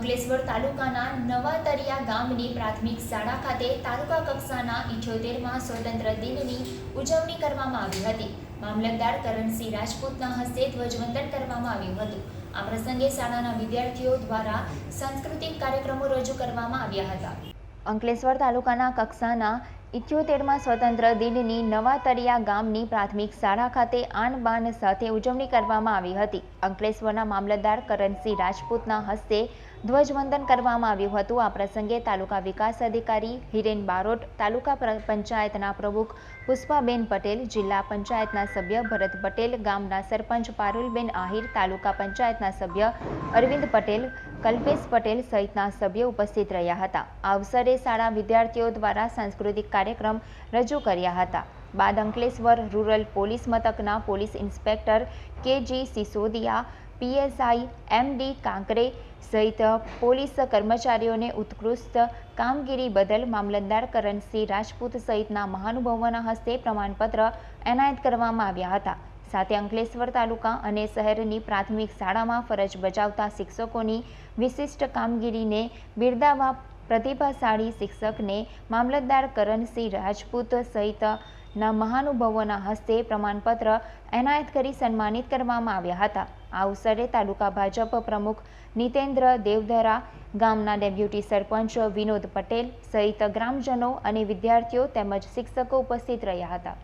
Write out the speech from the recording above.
અંકલેશ્વર તાલુકાના નવાતરિયા ગામની પ્રાથમિક શાળા ખાતે તાલુકા કક્ષાના 78મા સ્વતંત્ર દિનની ઉજવણી કરવામાં આવી હતી। મામલતદાર કરણસિંહ રાજપૂતના હસ્તે ધ્વજવંદન કરવામાં આવ્યું હતું। આ પ્રસંગે શાળાના વિદ્યાર્થીઓ દ્વારા સાંસ્કૃતિક કાર્યક્રમો રજૂ કરવામાં આવ્યા હતા। અંકલેશ્વર તાલુકાના કક્ષાના 78મા સ્વતંત્ર દિનની નવાતરિયા ગામની પ્રાથમિક શાળા ખાતે આન બાન સાથે ઉજવણી કરવામાં આવી હતી। અંકલેશ્વરના મામલતદાર કરણસિંહ રાજપૂતના હસ્તે ધ્વજવંદન કરવામાં આવ્યું હતું। આ પ્રસંગે તાલુકા વિકાસ અધિકારી હિરેન બારોટ, તાલુકા પંચાયતના પ્રમુખ પુષ્પાબેન પટેલ, જિલ્લા પંચાયતના સભ્ય ભરત પટેલ, ગામના સરપંચ પારુલબેન આહિર, તાલુકા પંચાયતના સભ્ય અરવિંદ પટેલ, કલ્પેશ પટેલ સહિતના સભ્યો ઉપસ્થિત રહ્યા હતા। આ અવસરે શાળા વિદ્યાર્થીઓ દ્વારા સાંસ્કૃતિક કાર્યક્રમ રજૂ કર્યા હતા। બાદ અંકલેશ્વર રૂરલ પોલીસ મથકના પોલીસ ઇન્સ્પેક્ટર કે.જી. સિસોદિયા, પીએસઆઈ એમ.ડી. કાંકરે સહિત પોલીસ કર્મચારીઓને ઉત્કૃષ્ટ કામગીરી બદલ મામલતદાર કરણસિંહ રાજપૂત સહિતના મહાનુભાવોના હસ્તે પ્રમાણપત્ર એનાયત કરવામાં આવ્યા હતા। સાથે અંકલેશ્વર તાલુકા અને શહેરની પ્રાથમિક શાળામાં ફરજ બજાવતા શિક્ષકોની વિશિષ્ટ કામગીરીને બિરદાવવા પ્રતિભાશાળી શિક્ષકને મામલતદાર કરણસિંહ રાજપૂત સહિતના મહાનુભાવોના હસ્તે પ્રમાણપત્ર એનાયત કરી સન્માનિત કરવામાં આવ્યા હતા। આ અવસરે તાલુકા ભાજપ પ્રમુખ નીતેન્દ્ર દેવધરા, ગામના ડેપ્યુટી સરપંચ વિનોદ પટેલ સહિત ગ્રામજનો અને વિદ્યાર્થીઓ તેમજ શિક્ષકો ઉપસ્થિત રહ્યા હતા।